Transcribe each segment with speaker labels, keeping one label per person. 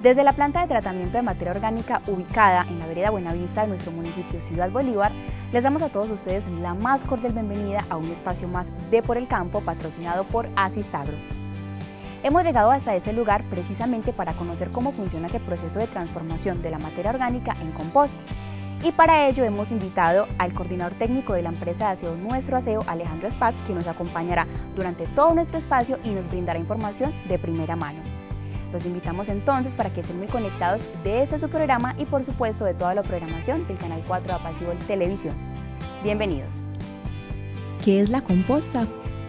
Speaker 1: Desde la planta de tratamiento de materia orgánica ubicada en la vereda Buenavista de nuestro municipio Ciudad Bolívar, les damos a todos ustedes la más cordial bienvenida a un espacio más de Por el Campo patrocinado por Asistagro. Hemos llegado hasta ese lugar precisamente para conocer cómo funciona ese proceso de transformación de la materia orgánica en compost. Y para ello hemos invitado al coordinador técnico de la empresa de aseo Nuestro Aseo, Alejandro Espat, quien nos acompañará durante todo nuestro espacio y nos brindará información de primera mano. Los invitamos entonces para que estén muy conectados de este su programa y por supuesto de toda la programación del Canal 4 de Apacible Televisión. Bienvenidos.
Speaker 2: ¿Qué es la composta?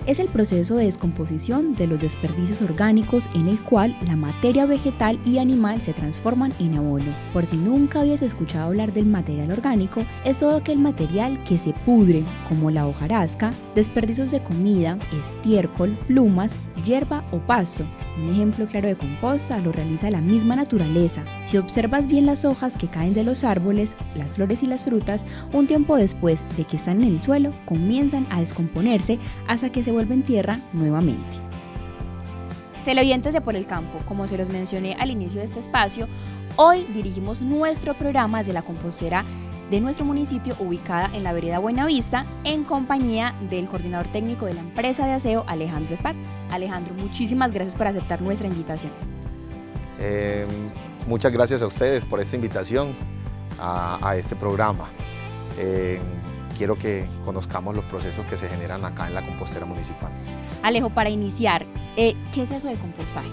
Speaker 2: Es el proceso de descomposición de los desperdicios orgánicos en el cual la materia vegetal y animal se transforman en abono. Por si nunca habías escuchado hablar del material orgánico, es todo aquel material que se pudre, como la hojarasca, desperdicios de comida, estiércol, plumas, hierba o pasto. Un ejemplo claro de composta lo realiza la misma naturaleza. Si observas bien las hojas que caen de los árboles, las flores y las frutas, un tiempo después de que están en el suelo, comienzan a descomponerse hasta que se vuelven tierra nuevamente.
Speaker 1: Televidentes de Por el Campo, como se los mencioné al inicio de este espacio, hoy dirigimos nuestro programa desde la compostera de nuestro municipio ubicada en la vereda Buenavista en compañía del coordinador técnico de la empresa de aseo, Alejandro Espat. Alejandro, muchísimas gracias por aceptar nuestra invitación.
Speaker 3: Muchas gracias a ustedes por esta invitación a este programa. Quiero que conozcamos los procesos que se generan acá en la compostera municipal.
Speaker 1: Alejo, para iniciar, ¿qué es eso de compostaje?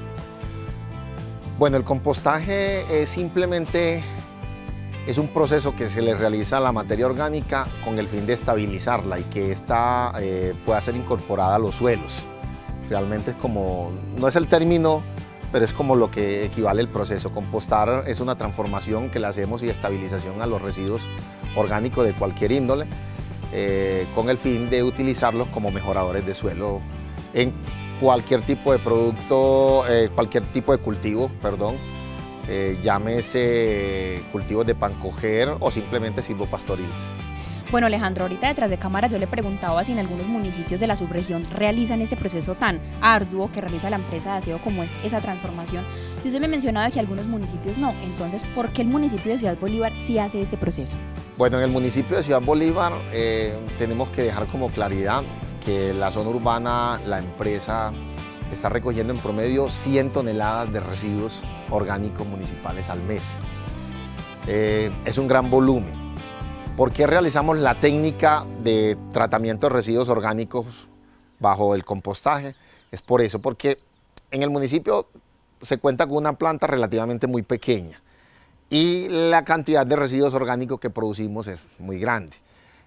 Speaker 3: Bueno, el compostaje es un proceso que se le realiza a la materia orgánica con el fin de estabilizarla y que ésta pueda ser incorporada a los suelos. Realmente es como, no es el término, pero es como lo que equivale el proceso. Compostar es una transformación que le hacemos y estabilización a los residuos orgánicos de cualquier índole, con el fin de utilizarlos como mejoradores de suelo en cualquier tipo de producto, cualquier tipo de cultivo, llámese cultivos de pancoger o simplemente silvopastoriles.
Speaker 1: Bueno, Alejandro, ahorita detrás de cámara yo le preguntaba si en algunos municipios de la subregión realizan ese proceso tan arduo que realiza la empresa de aseo como es esa transformación. Y usted me mencionaba que algunos municipios no. Entonces, ¿por qué el municipio de Ciudad Bolívar sí hace este proceso?
Speaker 3: Bueno, en el municipio de Ciudad Bolívar tenemos que dejar como claridad que la zona urbana, la empresa está recogiendo en promedio 100 toneladas de residuos orgánicos municipales al mes. Es un gran volumen. ¿Por qué realizamos la técnica de tratamiento de residuos orgánicos bajo el compostaje? Es por eso, porque en el municipio se cuenta con una planta relativamente muy pequeña y la cantidad de residuos orgánicos que producimos es muy grande.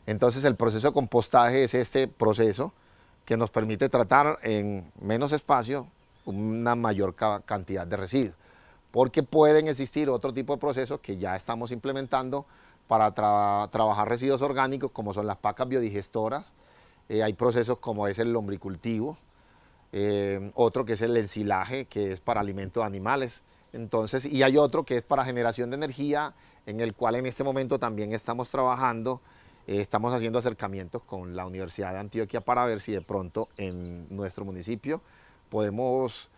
Speaker 3: Entonces el proceso de compostaje es este proceso que nos permite tratar en menos espacio una mayor cantidad de residuos, porque pueden existir otro tipo de procesos que ya estamos implementando para trabajar residuos orgánicos, como son las pacas biodigestoras. Hay procesos como es el lombricultivo, otro que es el ensilaje, que es para alimentos de animales. Entonces, y hay otro que es para generación de energía, en el cual en este momento también estamos trabajando. Estamos haciendo acercamientos con la Universidad de Antioquia para ver si de pronto en nuestro municipio podemos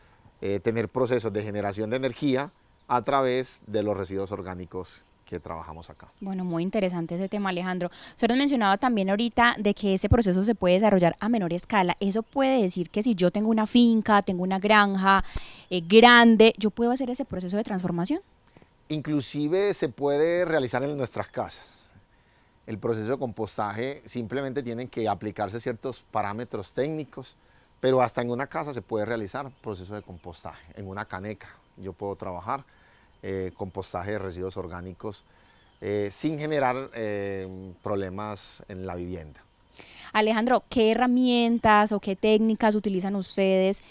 Speaker 3: tener procesos de generación de energía a través de los residuos orgánicos que trabajamos acá.
Speaker 1: Bueno, muy interesante ese tema, Alejandro. Usted nos mencionaba también ahorita de que ese proceso se puede desarrollar a menor escala. ¿Eso puede decir que si yo tengo una finca, tengo una granja grande, yo puedo hacer ese proceso de transformación?
Speaker 3: Inclusive se puede realizar en nuestras casas. El proceso de compostaje simplemente tienen que aplicarse ciertos parámetros técnicos, pero hasta en una casa se puede realizar proceso de compostaje. En una caneca yo puedo trabajar compostaje de residuos orgánicos sin generar problemas en la vivienda.
Speaker 1: Alejandro, ¿qué herramientas o qué técnicas utilizan ustedes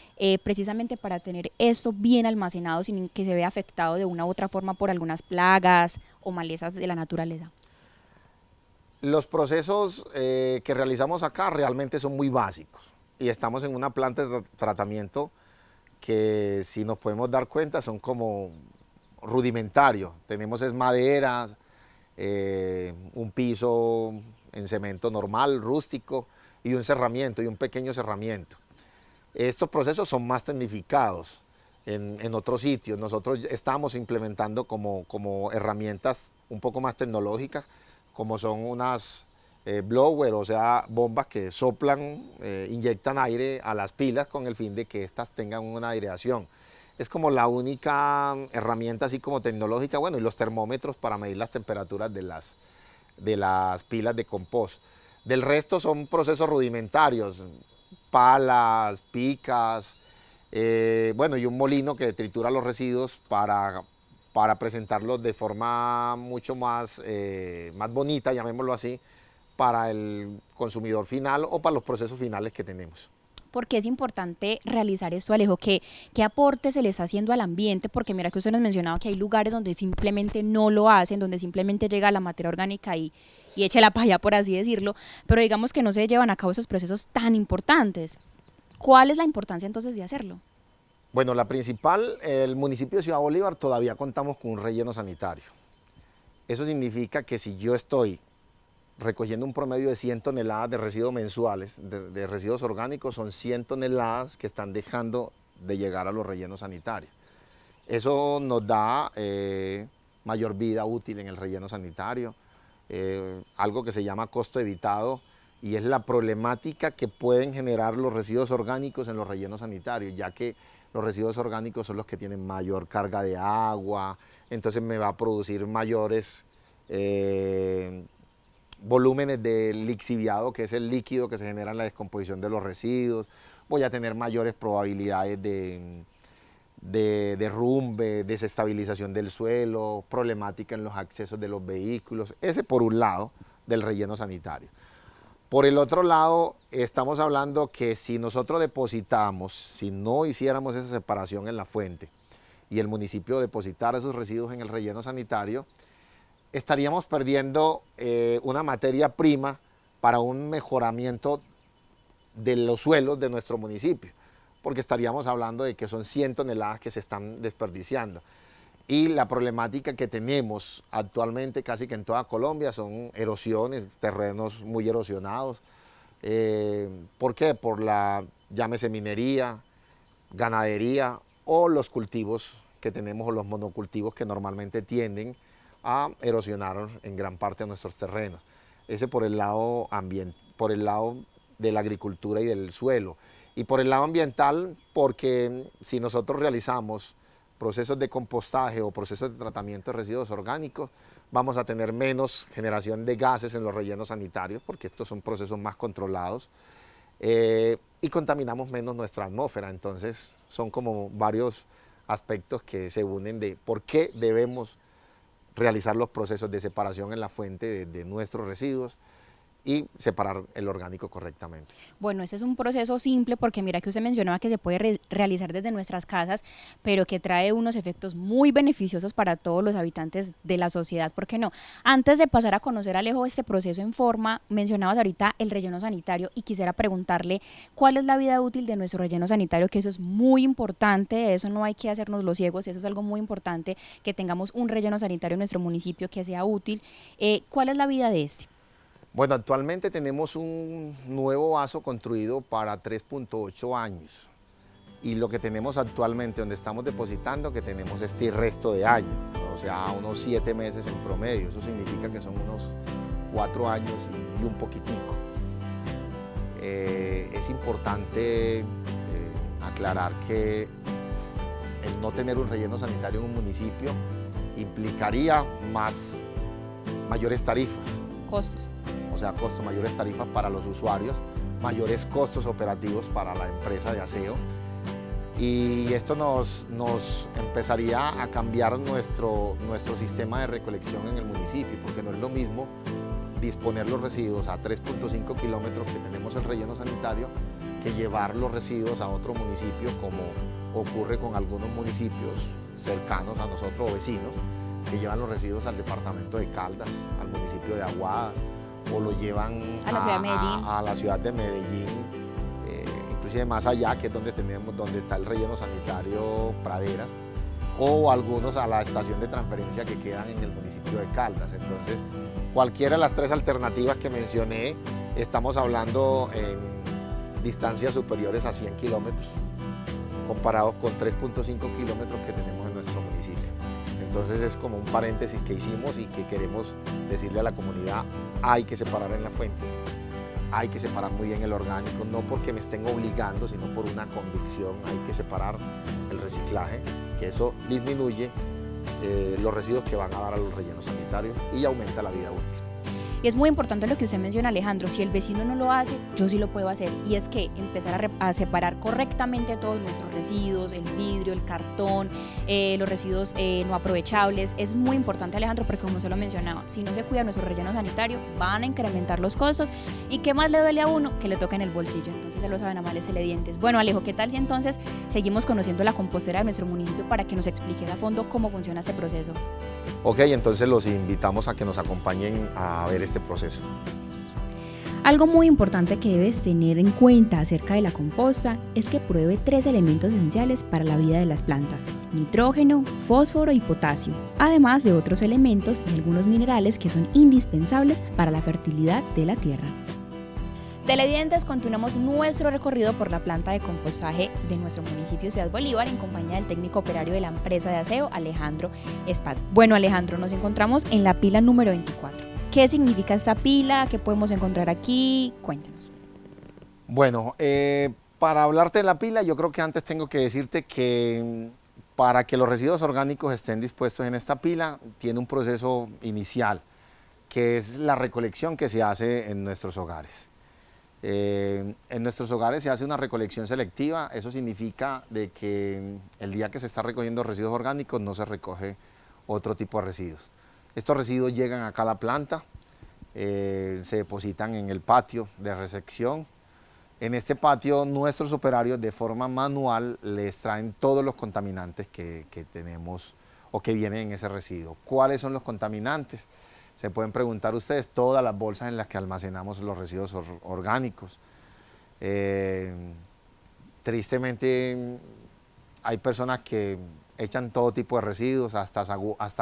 Speaker 1: precisamente para tener esto bien almacenado sin que se vea afectado de una u otra forma por algunas plagas o malezas de la naturaleza?
Speaker 3: Los procesos que realizamos acá realmente son muy básicos y estamos en una planta de tratamiento que, si nos podemos dar cuenta, son como rudimentarios. Tenemos madera, un piso en cemento normal, rústico, y un cerramiento, y un pequeño cerramiento. Estos procesos son más tecnificados. en otros sitios. Nosotros estamos implementando como herramientas un poco más tecnológicas, como son unas blower, o sea, bombas que soplan, inyectan aire a las pilas con el fin de que éstas tengan una aireación. Es como la única herramienta así como tecnológica, bueno, y los termómetros para medir las temperaturas de las pilas de compost. Del resto son procesos rudimentarios, palas, picas, bueno, y un molino que tritura los residuos para presentarlos de forma mucho más bonita, llamémoslo así, para el consumidor final o para los procesos finales que tenemos.
Speaker 2: ¿Por qué es importante realizar esto, Alejo? ¿Qué aporte se le está haciendo al ambiente? Porque mira que usted nos mencionaba que hay lugares donde simplemente no lo hacen, donde simplemente llega la materia orgánica y eche la paya, por así decirlo, pero digamos que no se llevan a cabo esos procesos tan importantes. ¿Cuál es la importancia entonces de hacerlo?
Speaker 3: Bueno, la principal, el municipio de Ciudad Bolívar todavía contamos con un relleno sanitario. Eso significa que si yo estoy recogiendo un promedio de 100 toneladas de residuos mensuales, de residuos orgánicos, son 100 toneladas que están dejando de llegar a los rellenos sanitarios. Eso nos da mayor vida útil en el relleno sanitario, algo que se llama costo evitado, y es la problemática que pueden generar los residuos orgánicos en los rellenos sanitarios, ya que los residuos orgánicos son los que tienen mayor carga de agua, entonces me va a producir mayores volúmenes de lixiviado, que es el líquido que se genera en la descomposición de los residuos. Voy a tener mayores probabilidades de derrumbe, desestabilización del suelo, problemática en los accesos de los vehículos. Ese por un lado del relleno sanitario. Por el otro lado, estamos hablando que si nosotros depositamos, si no hiciéramos esa separación en la fuente y el municipio depositara esos residuos en el relleno sanitario, estaríamos perdiendo una materia prima para un mejoramiento de los suelos de nuestro municipio, porque estaríamos hablando de que son 100 toneladas que se están desperdiciando. Y la problemática que tenemos actualmente casi que en toda Colombia son erosiones, terrenos muy erosionados. ¿Por qué? Por la, llámese minería, ganadería o los cultivos que tenemos o los monocultivos que normalmente tienden a erosionar en gran parte de nuestros terrenos. Ese por el lado por el lado de la agricultura y del suelo. Y por el lado ambiental, porque si nosotros realizamos procesos de compostaje o procesos de tratamiento de residuos orgánicos, vamos a tener menos generación de gases en los rellenos sanitarios, porque estos son procesos más controlados, y contaminamos menos nuestra atmósfera. Entonces son como varios aspectos que se unen de por qué debemos realizar los procesos de separación en la fuente de nuestros residuos y separar el orgánico correctamente.
Speaker 2: Bueno, ese es un proceso simple porque mira que usted mencionaba que se puede realizar desde nuestras casas, pero que trae unos efectos muy beneficiosos para todos los habitantes de la sociedad, ¿por qué no? Antes de pasar a conocer, Alejo, este proceso en forma, mencionabas ahorita el relleno sanitario y quisiera preguntarle cuál es la vida útil de nuestro relleno sanitario, que eso es muy importante, eso no hay que hacernos los ciegos, eso es algo muy importante, que tengamos un relleno sanitario en nuestro municipio que sea útil. ¿Cuál es la vida de este?
Speaker 3: Bueno, actualmente tenemos un nuevo vaso construido para 3.8 años y lo que tenemos actualmente donde estamos depositando que tenemos este resto de años, o sea, unos 7 meses en promedio, eso significa que son unos 4 años y un poquitico. Es importante aclarar que el no tener un relleno sanitario en un municipio implicaría mayores tarifas.
Speaker 2: Costos.
Speaker 3: O sea, mayores tarifas para los usuarios, mayores costos operativos para la empresa de aseo. Y esto nos empezaría a cambiar nuestro sistema de recolección en el municipio, porque no es lo mismo disponer los residuos a 3.5 kilómetros que tenemos el relleno sanitario que llevar los residuos a otro municipio, como ocurre con algunos municipios cercanos a nosotros o vecinos, que llevan los residuos al departamento de Caldas, al municipio de Aguadas, o lo llevan
Speaker 2: a la ciudad de Medellín,
Speaker 3: a la ciudad de Medellín, inclusive más allá, que es donde está el relleno sanitario Praderas, o algunos a la estación de transferencia que quedan en el municipio de Caldas. Entonces, cualquiera de las 3 alternativas que mencioné, estamos hablando en distancias superiores a 100 kilómetros, comparados con 3.5 kilómetros que tenemos en nuestro municipio. Entonces es como un paréntesis que hicimos y que queremos decirle a la comunidad: hay que separar en la fuente, hay que separar muy bien el orgánico, no porque me estén obligando, sino por una convicción. Hay que separar el reciclaje, que eso disminuye los residuos que van a dar a los rellenos sanitarios y aumenta la vida útil.
Speaker 2: Y es muy importante lo que usted menciona, Alejandro: si el vecino no lo hace, yo sí lo puedo hacer. Y es que empezar a separar correctamente todos nuestros residuos, el vidrio, el cartón, los residuos no aprovechables, es muy importante, Alejandro, porque como usted lo mencionaba, si no se cuida nuestro relleno sanitario, van a incrementar los costos. ¿Y qué más le duele a uno? Que le toque en el bolsillo. Entonces se lo saben, a mal le dientes. Bueno, Alejo, ¿qué tal si entonces seguimos conociendo la compostera de nuestro municipio para que nos expliques a fondo cómo funciona ese proceso?
Speaker 3: Ok, entonces los invitamos a que nos acompañen a ver este proceso.
Speaker 2: Algo muy importante que debes tener en cuenta acerca de la composta es que provee 3 elementos esenciales para la vida de las plantas: nitrógeno, fósforo y potasio, además de otros elementos y algunos minerales que son indispensables para la fertilidad de la tierra. Televidentes, continuamos nuestro recorrido por la planta de compostaje de nuestro municipio Ciudad Bolívar en compañía del técnico operario de la empresa de aseo, Alejandro Espad. Bueno, Alejandro, nos encontramos en la pila número 24. ¿Qué significa esta pila? ¿Qué podemos encontrar aquí? Cuéntanos.
Speaker 3: Bueno, para hablarte de la pila, yo creo que antes tengo que decirte que para que los residuos orgánicos estén dispuestos en esta pila, tiene un proceso inicial, que es la recolección que se hace en nuestros hogares. En nuestros hogares se hace una recolección selectiva. Eso significa de que el día que se está recogiendo residuos orgánicos no se recoge otro tipo de residuos. Estos residuos llegan acá a la planta, se depositan en el patio de recepción. En este patio nuestros operarios de forma manual le extraen todos los contaminantes que tenemos o que vienen en ese residuo. ¿Cuáles son los contaminantes? Se pueden preguntar ustedes: todas las bolsas en las que almacenamos los residuos orgánicos. Tristemente hay personas que echan todo tipo de residuos, hasta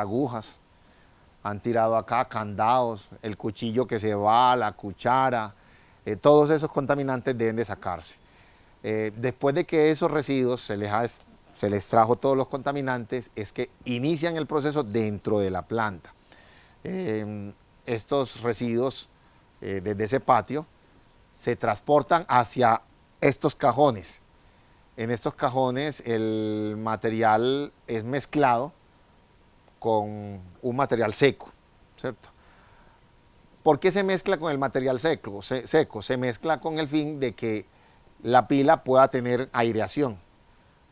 Speaker 3: agujas. Han tirado acá candados, el cuchillo que se va, la cuchara. Todos esos contaminantes deben de sacarse. Después de que esos residuos se les trajo todos los contaminantes, es que inician el proceso dentro de la planta. Estos residuos desde ese patio se transportan hacia estos cajones. En estos cajones el material es mezclado con un material seco, ¿cierto? ¿Por qué se mezcla con el material seco? Se mezcla con el fin de que la pila pueda tener aireación,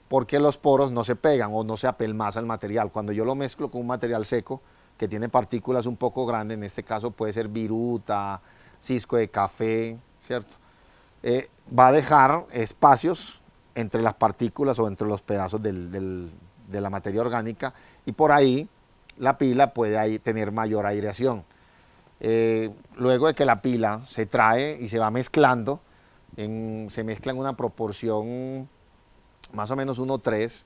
Speaker 3: porque los poros no se pegan o no se apelmaza el material. Cuando yo lo mezclo con un material seco que tiene partículas un poco grandes, en este caso puede ser viruta, cisco de café, ¿cierto? Va a dejar espacios entre las partículas o entre los pedazos de la materia orgánica, y por ahí la pila puede tener mayor aireación. Luego de que la pila se trae y se va mezclando, se mezcla en una proporción más o menos 1:3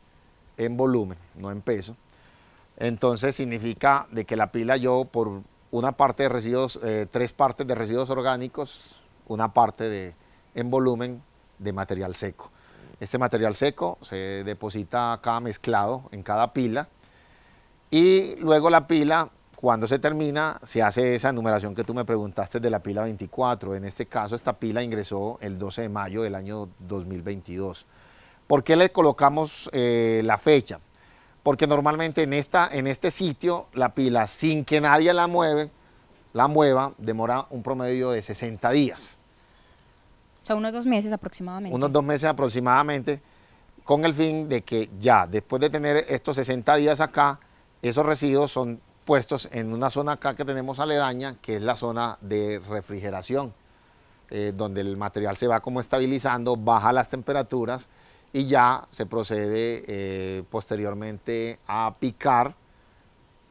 Speaker 3: en volumen, no en peso. Entonces significa de que la pila, yo por una parte de residuos, 3 partes de residuos orgánicos, una parte en volumen de material seco. Este material seco se deposita acá mezclado en cada pila, y luego la pila, cuando se termina, se hace esa enumeración que tú me preguntaste de la pila 24. En este caso, esta pila ingresó el 12 de mayo del año 2022. ¿Por qué le colocamos la fecha? Porque normalmente en este sitio la pila, sin que nadie la mueva, demora un promedio de 60 días.
Speaker 2: O sea, unos 2 meses aproximadamente.
Speaker 3: Unos 2 meses aproximadamente, con el fin de que ya después de tener estos 60 días acá, esos residuos son puestos en una zona acá que tenemos aledaña, que es la zona de refrigeración, donde el material se va como estabilizando, baja las temperaturas, y ya se procede posteriormente a picar,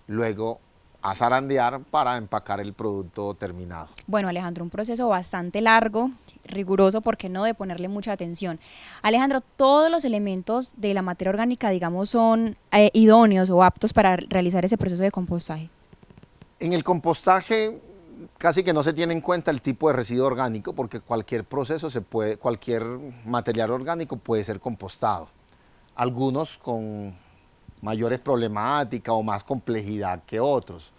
Speaker 3: luego a zarandear para empacar el producto terminado.
Speaker 2: Bueno, Alejandro, un proceso bastante largo, riguroso, ¿por qué no?, de ponerle mucha atención. Alejandro, todos los elementos de la materia orgánica, digamos, son idóneos o aptos para realizar ese proceso de compostaje.
Speaker 3: En el compostaje casi que no se tiene en cuenta el tipo de residuo orgánico, porque cualquier proceso cualquier material orgánico puede ser compostado. algunos con mayores problemáticas o más complejidad que otros,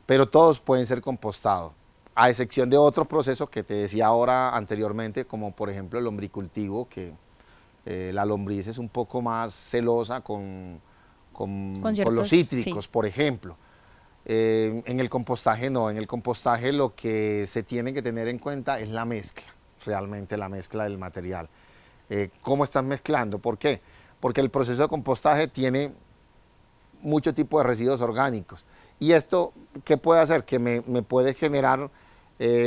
Speaker 3: pero todos pueden ser compostados, a excepción de otros procesos que te decía ahora anteriormente, como por ejemplo el lombricultivo, que la lombriz es un poco más celosa con los cítricos, sí, por ejemplo. En el compostaje no, en el compostaje lo que se tiene que tener en cuenta es la mezcla, realmente la mezcla del material. ¿Cómo estás mezclando? ¿Por qué? Porque el proceso de compostaje tiene mucho tipo de residuos orgánicos. ¿Y esto qué puede hacer? Que me puede generar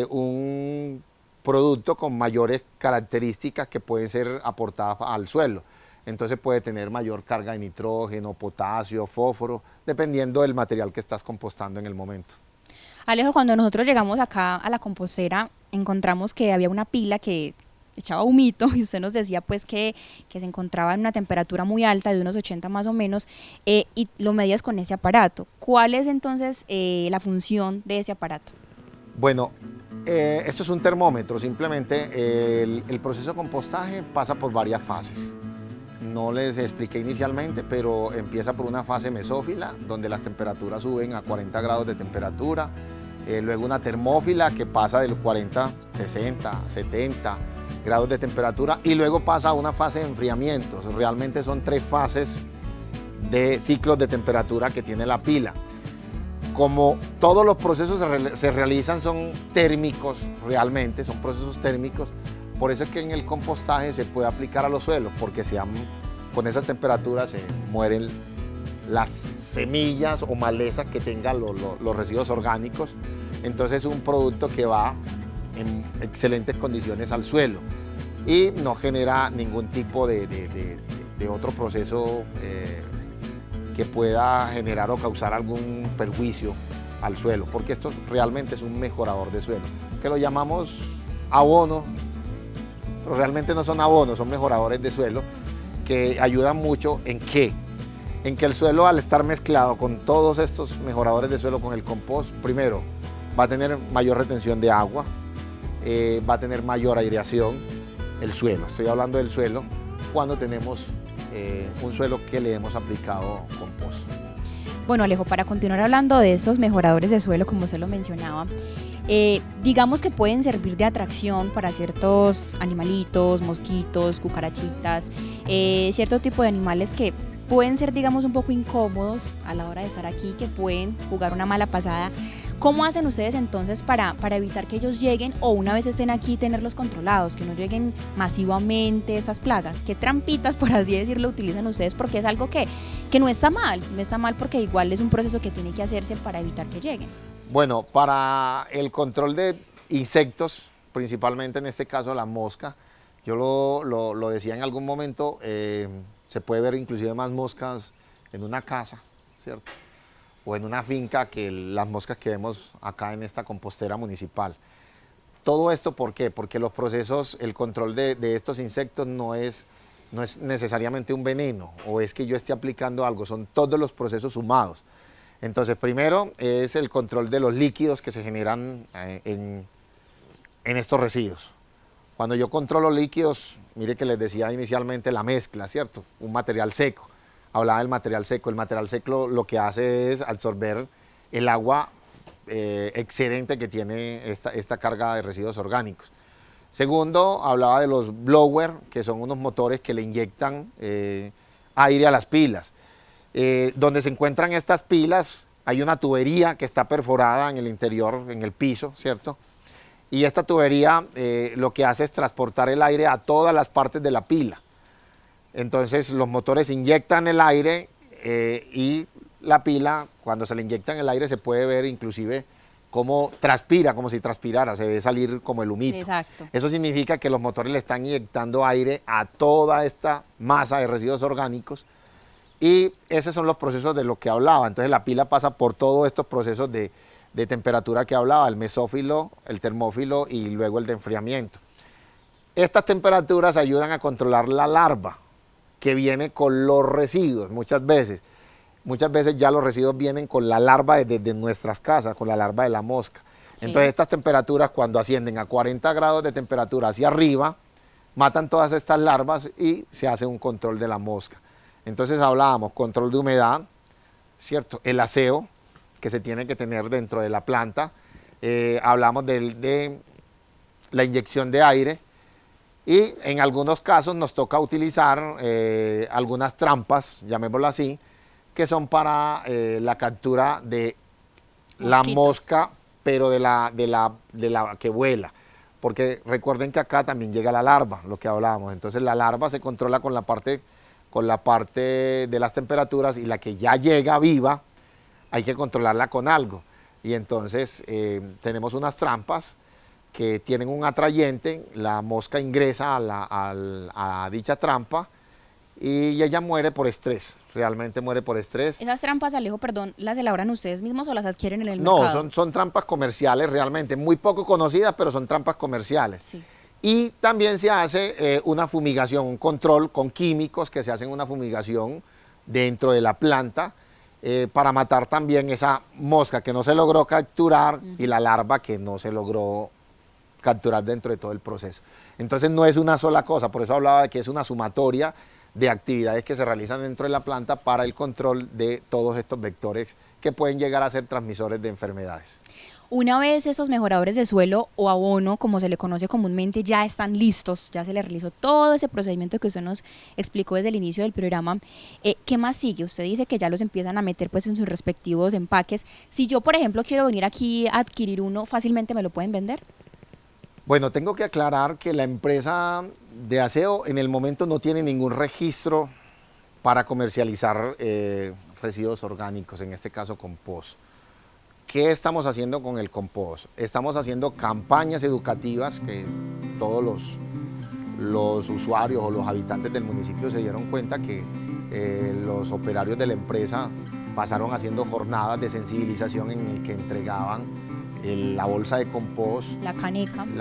Speaker 3: un producto con mayores características que pueden ser aportadas al suelo. Entonces puede tener mayor carga de nitrógeno, potasio, fósforo, dependiendo del material que estás compostando en el momento.
Speaker 2: Alejo, cuando nosotros llegamos acá a la compostera, encontramos que había una pila que echaba humito y usted nos decía pues que se encontraba en una temperatura muy alta, de unos 80 más o menos, y lo medías con ese aparato. ¿Cuál es entonces la función de ese aparato?
Speaker 3: Bueno, esto es un termómetro, simplemente el proceso de compostaje pasa por varias fases. No les expliqué inicialmente, pero empieza por una fase mesófila, donde las temperaturas suben a 40 grados de temperatura, luego una termófila que pasa de los 40, 60, 70 grados de temperatura, y luego pasa a una fase de enfriamiento. Realmente son 3 fases de ciclos de temperatura que tiene la pila. Como todos los procesos se realizan son térmicos, realmente son procesos térmicos, por eso es que en el compostaje se puede aplicar a los suelos, porque con esas temperaturas se mueren las semillas o malezas que tengan los residuos orgánicos. Entonces es un producto que va en excelentes condiciones al suelo y no genera ningún tipo de otro proceso que pueda generar o causar algún perjuicio al suelo, porque esto realmente es un mejorador de suelo, que lo llamamos abono, pero realmente no son abonos, son mejoradores de suelo que ayudan mucho en que el suelo, al estar mezclado con todos estos mejoradores de suelo, con el compost, primero va a tener mayor retención de agua, va a tener mayor aireación el suelo. Estoy hablando del suelo cuando tenemos un suelo que le hemos aplicado compost.
Speaker 2: Bueno, Alejo, para continuar hablando de esos mejoradores de suelo, como usted lo mencionaba, digamos que pueden servir de atracción para ciertos animalitos, mosquitos, cucarachitas, cierto tipo de animales que pueden ser, digamos, un poco incómodos a la hora de estar aquí, que pueden jugar una mala pasada. ¿Cómo hacen ustedes entonces para evitar que ellos lleguen, o una vez estén aquí tenerlos controlados, que no lleguen masivamente estas plagas? ¿Qué trampitas, por así decirlo, utilizan ustedes? Porque es algo que no está mal porque igual es un proceso que tiene que hacerse para evitar que lleguen.
Speaker 3: Bueno, para el control de insectos, principalmente en este caso la mosca, yo lo decía en algún momento, se puede ver inclusive más moscas en una casa, ¿cierto? O en una finca que las moscas que vemos acá en esta compostera municipal. Todo esto, ¿por qué? Porque los procesos, el control de estos insectos no es necesariamente un veneno o es que yo esté aplicando algo, son todos los procesos sumados. Entonces, primero es el control de los líquidos que se generan en estos residuos. Cuando yo controlo líquidos, mire que les decía inicialmente la mezcla, ¿cierto? Un material seco. Hablaba del material seco. El material seco lo que hace es absorber el agua excedente que tiene esta carga de residuos orgánicos. Segundo, hablaba de los blower, que son unos motores que le inyectan aire a las pilas. Donde se encuentran estas pilas hay una tubería que está perforada en el interior, en el piso, ¿cierto? Y esta tubería lo que hace es transportar el aire a todas las partes de la pila. Entonces los motores inyectan el aire y la pila, cuando se le inyectan el aire, se puede ver inclusive cómo transpira, como si transpirara, se ve salir como el humito.
Speaker 2: Exacto.
Speaker 3: Eso significa que los motores le están inyectando aire a toda esta masa de residuos orgánicos. Y esos son los procesos de lo que hablaba. Entonces la pila pasa por todos estos procesos de temperatura que hablaba, el mesófilo, el termófilo y luego el de enfriamiento. Estas temperaturas ayudan a controlar la larva que viene con los residuos muchas veces. Muchas veces ya los residuos vienen con la larva desde nuestras casas, con la larva de la mosca. Sí. Entonces estas temperaturas, cuando ascienden a 40 grados de temperatura hacia arriba, matan todas estas larvas y se hace un control de la mosca. Entonces hablábamos control de humedad, ¿cierto? El aseo que se tiene que tener dentro de la planta, hablamos de la inyección de aire y en algunos casos nos toca utilizar algunas trampas, llamémoslo así, que son para la captura de la mosca, pero de la que vuela. Porque recuerden que acá también llega la larva, lo que hablábamos. Entonces la larva se controla con la parte de las temperaturas, y la que ya llega viva hay que controlarla con algo. Y entonces tenemos unas trampas que tienen un atrayente, la mosca ingresa a dicha trampa y ella muere por estrés, realmente muere por estrés.
Speaker 2: Esas trampas, Alejo, perdón, ¿las elaboran ustedes mismos o las adquieren en el mercado?
Speaker 3: No, son trampas comerciales realmente, muy poco conocidas, pero son trampas comerciales.
Speaker 2: Sí.
Speaker 3: Y también se hace una fumigación, un control con químicos que se hacen una fumigación dentro de la planta para matar también esa mosca que no se logró capturar y la larva que no se logró capturar dentro de todo el proceso. Entonces no es una sola cosa, por eso hablaba de que es una sumatoria de actividades que se realizan dentro de la planta para el control de todos estos vectores que pueden llegar a ser transmisores de enfermedades.
Speaker 2: Una vez esos mejoradores de suelo o abono, como se le conoce comúnmente, ya están listos, ya se le realizó todo ese procedimiento que usted nos explicó desde el inicio del programa, ¿qué más sigue? Usted dice que ya los empiezan a meter pues en sus respectivos empaques. Si yo, por ejemplo, quiero venir aquí a adquirir uno, ¿fácilmente me lo pueden vender?
Speaker 3: Bueno, tengo que aclarar que la empresa de aseo en el momento no tiene ningún registro para comercializar residuos orgánicos, en este caso compost. ¿Qué estamos haciendo con el compost? Estamos haciendo campañas educativas que todos los usuarios o los habitantes del municipio se dieron cuenta que los operarios de la empresa pasaron haciendo jornadas de sensibilización en el que entregaban la bolsa de compost, la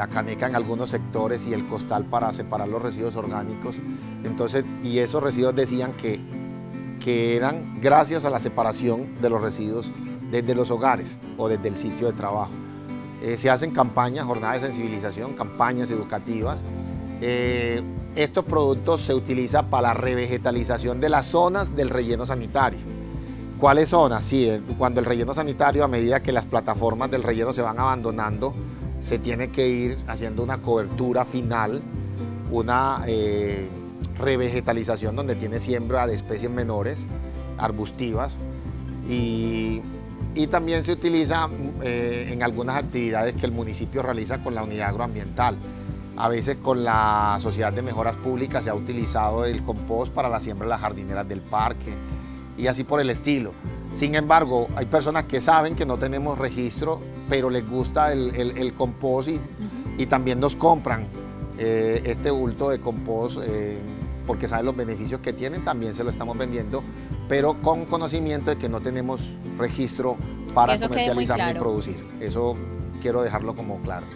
Speaker 3: caneca en algunos sectores y el costal para separar los residuos orgánicos. Entonces, y esos residuos decían que eran gracias a la separación de los residuos desde los hogares o desde el sitio de trabajo. Se hacen campañas, jornadas de sensibilización, campañas educativas. Estos productos se utilizan para la revegetalización de las zonas del relleno sanitario. ¿Cuáles zonas? Sí, cuando el relleno sanitario, a medida que las plataformas del relleno se van abandonando, se tiene que ir haciendo una cobertura final, una revegetalización donde tiene siembra de especies menores, arbustivas, y también se utiliza en algunas actividades que el municipio realiza con la unidad agroambiental. A veces con la Sociedad de Mejoras Públicas se ha utilizado el compost para la siembra de las jardineras del parque y así por el estilo. Sin embargo, hay personas que saben que no tenemos registro, pero les gusta el compost y también nos compran este bulto de compost porque saben los beneficios que tienen, también se lo estamos vendiendo, pero con conocimiento de que no tenemos registro para comercializar ni producir. Eso quiero dejarlo como claro.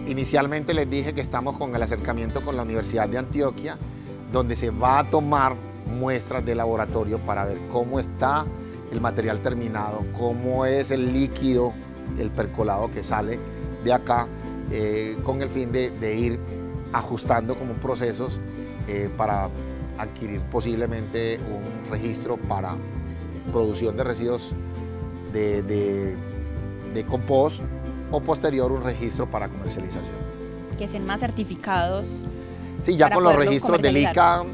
Speaker 3: Inicialmente les dije que estamos con el acercamiento con la Universidad de Antioquia, donde se va a tomar muestras de laboratorio para ver cómo está el material terminado, cómo es el líquido, el percolado que sale de acá, con el fin de ir ajustando como procesos para adquirir posiblemente un registro para producción de residuos de compost o posterior un registro para comercialización.
Speaker 2: Que sean más certificados.
Speaker 3: Sí, ya con los registros del ICA,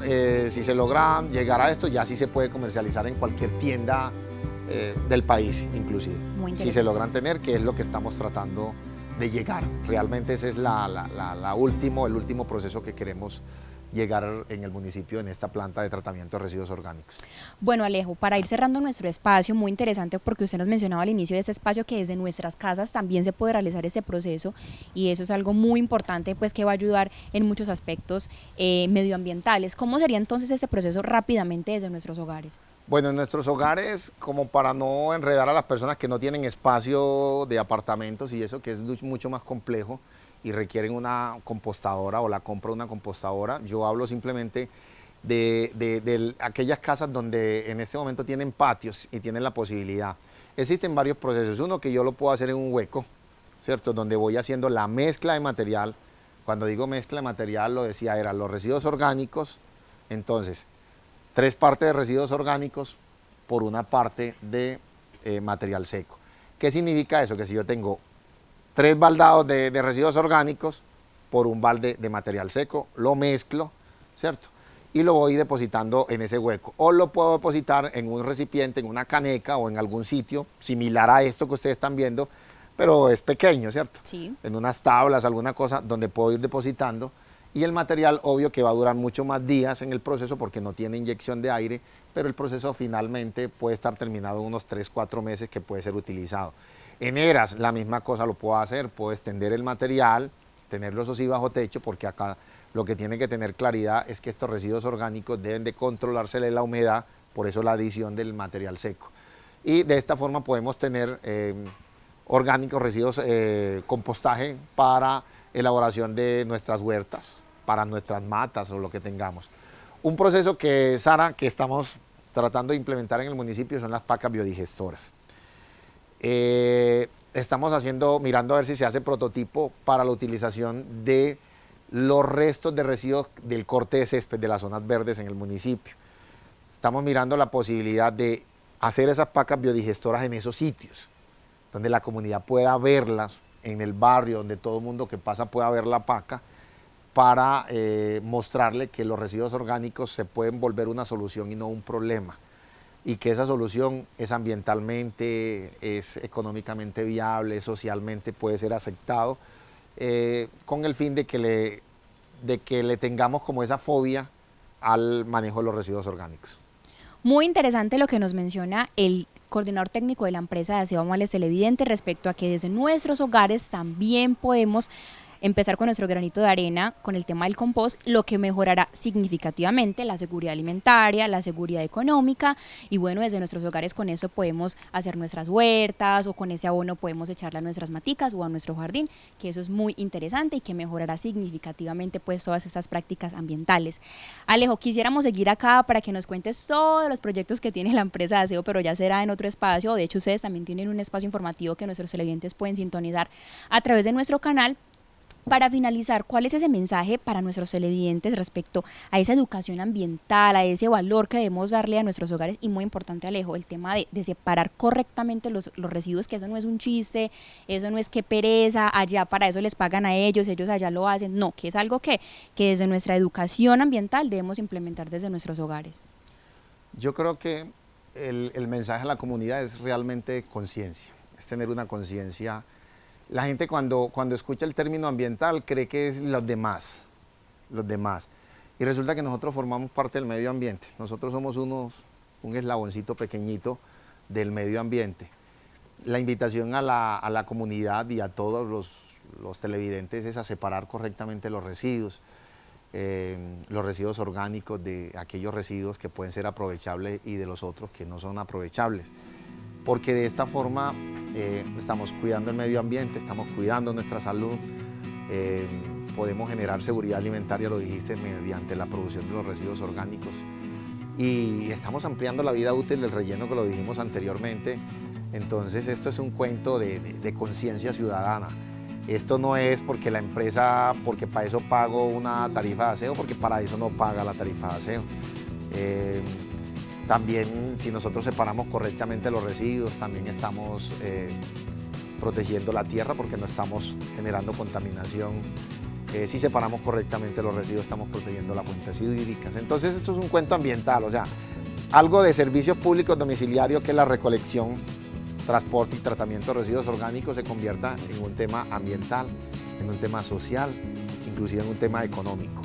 Speaker 3: si se logra llegar a esto, ya sí se puede comercializar en cualquier tienda del país, inclusive. Si se logran tener, que es lo que estamos tratando de llegar. Realmente ese es el último proceso que queremos llegar en el municipio en esta planta de tratamiento de residuos orgánicos.
Speaker 2: Bueno, Alejo, para ir cerrando nuestro espacio, muy interesante porque usted nos mencionaba al inicio de este espacio que desde nuestras casas también se puede realizar este proceso y eso es algo muy importante pues que va a ayudar en muchos aspectos medioambientales. ¿Cómo sería entonces este proceso rápidamente desde nuestros hogares?
Speaker 3: Bueno, en nuestros hogares, como para no enredar a las personas que no tienen espacio de apartamentos y eso que es mucho más complejo, y requieren una compostadora o la compra de una compostadora. Yo hablo simplemente de aquellas casas donde en este momento tienen patios y tienen la posibilidad. Existen varios procesos. Uno que yo lo puedo hacer en un hueco, ¿cierto? Donde voy haciendo la mezcla de material. Cuando digo mezcla de material, lo decía, eran los residuos orgánicos. Entonces, 3 partes de residuos orgánicos por una parte de material seco. ¿Qué significa eso? Que si yo tengo 3 baldados de residuos orgánicos por un balde de material seco, lo mezclo, ¿cierto? Y lo voy depositando en ese hueco. O lo puedo depositar en un recipiente, en una caneca o en algún sitio similar a esto que ustedes están viendo, pero es pequeño, ¿cierto?
Speaker 1: Sí.
Speaker 3: En unas tablas, alguna cosa donde puedo ir depositando. Y el material, obvio que va a durar mucho más días en el proceso porque no tiene inyección de aire, pero el proceso finalmente puede estar terminado en unos 3, 4 meses que puede ser utilizado. En eras, la misma cosa lo puedo hacer, puedo extender el material, tenerlo eso sí bajo techo, porque acá lo que tiene que tener claridad es que estos residuos orgánicos deben de controlársele la humedad, por eso la adición del material seco. Y de esta forma podemos tener orgánicos, residuos, compostaje para elaboración de nuestras huertas, para nuestras matas o lo que tengamos. Un proceso que, Sara, que estamos tratando de implementar en el municipio son las pacas biodigestoras. Estamos mirando a ver si se hace prototipo para la utilización de los restos de residuos del corte de césped de las zonas verdes en el municipio. Estamos mirando la posibilidad de hacer esas pacas biodigestoras en esos sitios, donde la comunidad pueda verlas, en el barrio, donde todo el mundo que pasa pueda ver la paca, para mostrarle que los residuos orgánicos se pueden volver una solución y no un problema, y que esa solución es ambientalmente, es económicamente viable, socialmente puede ser aceptado, con el fin de que le tengamos como esa fobia al manejo de los residuos orgánicos.
Speaker 2: Muy interesante lo que nos menciona el coordinador técnico de la empresa de aseo Amables Televidente respecto a que desde nuestros hogares también podemos empezar con nuestro granito de arena con el tema del compost, lo que mejorará significativamente la seguridad alimentaria, la seguridad económica y bueno, desde nuestros hogares con eso podemos hacer nuestras huertas o con ese abono podemos echarle a nuestras maticas o a nuestro jardín, que eso es muy interesante y que mejorará significativamente pues todas estas prácticas ambientales. Alejo, quisiéramos seguir acá para que nos cuentes todos los proyectos que tiene la empresa de aseo, pero ya será en otro espacio, de hecho ustedes también tienen un espacio informativo que nuestros televidentes pueden sintonizar a través de nuestro canal. Para finalizar, ¿cuál es ese mensaje para nuestros televidentes respecto a esa educación ambiental, a ese valor que debemos darle a nuestros hogares? Y muy importante, Alejo, el tema de separar correctamente los residuos, que eso no es un chiste, eso no es que pereza, allá para eso les pagan a ellos allá lo hacen, no, que es algo que desde nuestra educación ambiental debemos implementar desde nuestros hogares.
Speaker 3: Yo creo que el mensaje a la comunidad es realmente conciencia, es tener una conciencia. La gente cuando escucha el término ambiental cree que es los demás. Y resulta que nosotros formamos parte del medio ambiente. Nosotros somos un eslaboncito pequeñito del medio ambiente. La invitación a la comunidad y a todos los televidentes es a separar correctamente los residuos orgánicos de aquellos residuos que pueden ser aprovechables y de los otros que no son aprovechables. Porque de esta forma estamos cuidando el medio ambiente, estamos cuidando nuestra salud, podemos generar seguridad alimentaria, lo dijiste, mediante la producción de los residuos orgánicos y estamos ampliando la vida útil del relleno, que lo dijimos anteriormente. Entonces esto es un cuento de conciencia ciudadana. Esto no es porque la empresa, porque para eso pago una tarifa de aseo, porque para eso no paga la tarifa de aseo. También si nosotros separamos correctamente los residuos, también estamos protegiendo la tierra porque no estamos generando contaminación. Si separamos correctamente los residuos, estamos protegiendo las fuentes hídricas. Entonces esto es un cuento ambiental, o sea, algo de servicios públicos domiciliarios, que la recolección, transporte y tratamiento de residuos orgánicos se convierta en un tema ambiental, en un tema social, inclusive en un tema económico.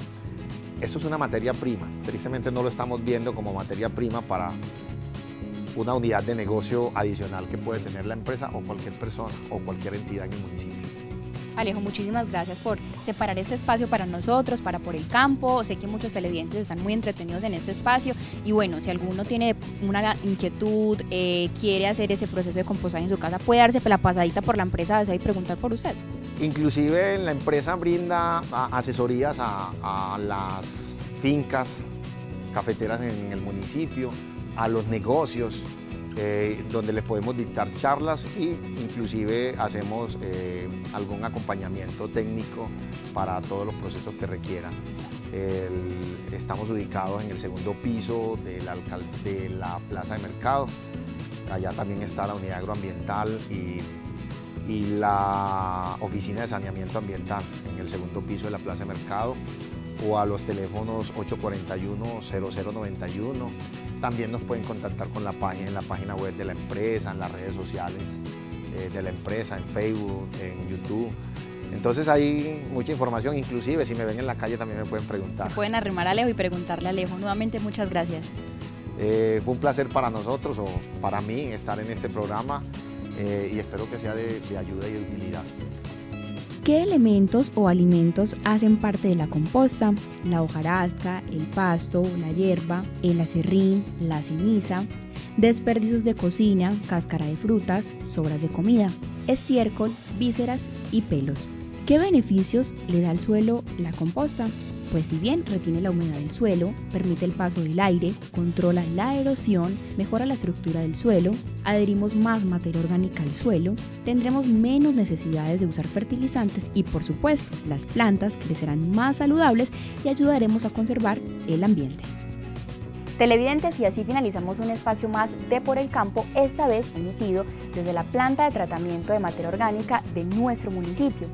Speaker 3: Esto es una materia prima, tristemente no lo estamos viendo como materia prima para una unidad de negocio adicional que puede tener la empresa o cualquier persona o cualquier entidad en el municipio.
Speaker 2: Alejo, muchísimas gracias por separar este espacio para nosotros, para Por el Campo. Sé que muchos televidentes están muy entretenidos en este espacio y bueno, si alguno tiene una inquietud, quiere hacer ese proceso de compostaje en su casa, puede darse la pasadita por la empresa de aseo y preguntar por usted.
Speaker 3: Inclusive la empresa brinda asesorías a las fincas cafeteras en el municipio, a los negocios, donde les podemos dictar charlas e inclusive hacemos algún acompañamiento técnico para todos los procesos que requieran. Estamos ubicados en el segundo piso de la Plaza de Mercado. Allá también está la unidad agroambiental y la oficina de saneamiento ambiental en el segundo piso de la Plaza de Mercado, o a los teléfonos 841-0091. También nos pueden contactar con en la página web de la empresa, en las redes sociales de la empresa, en Facebook, en YouTube. Entonces hay mucha información, inclusive si me ven en la calle también me pueden preguntar.
Speaker 2: Se pueden arrimar a Alejo y preguntarle a Alejo. Nuevamente muchas gracias.
Speaker 3: Fue un placer para nosotros o para mí estar en este programa y espero que sea de ayuda y de utilidad.
Speaker 2: ¿Qué elementos o alimentos hacen parte de la composta? La hojarasca, el pasto, la hierba, el acerrín, la ceniza, desperdicios de cocina, cáscara de frutas, sobras de comida, estiércol, vísceras y pelos. ¿Qué beneficios le da al suelo la composta? Pues si bien retiene la humedad del suelo, permite el paso del aire, controla la erosión, mejora la estructura del suelo, adherimos más materia orgánica al suelo, tendremos menos necesidades de usar fertilizantes y, por supuesto, las plantas crecerán más saludables y ayudaremos a conservar el ambiente.
Speaker 1: Televidentes, y así finalizamos un espacio más de Por el Campo, esta vez emitido desde la planta de tratamiento de materia orgánica de nuestro municipio.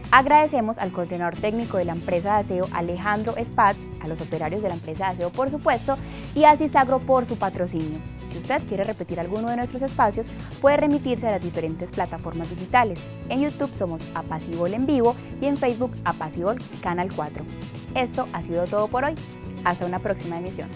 Speaker 1: Agradecemos al coordinador técnico de la empresa de aseo, Alejandro Espat, a los operarios de la empresa de aseo, por supuesto, y a Asistagro por su patrocinio. Si usted quiere repetir alguno de nuestros espacios, puede remitirse a las diferentes plataformas digitales. En YouTube somos Apacibol en vivo y en Facebook Apacibol Canal 4. Esto ha sido todo por hoy. Hasta una próxima emisión.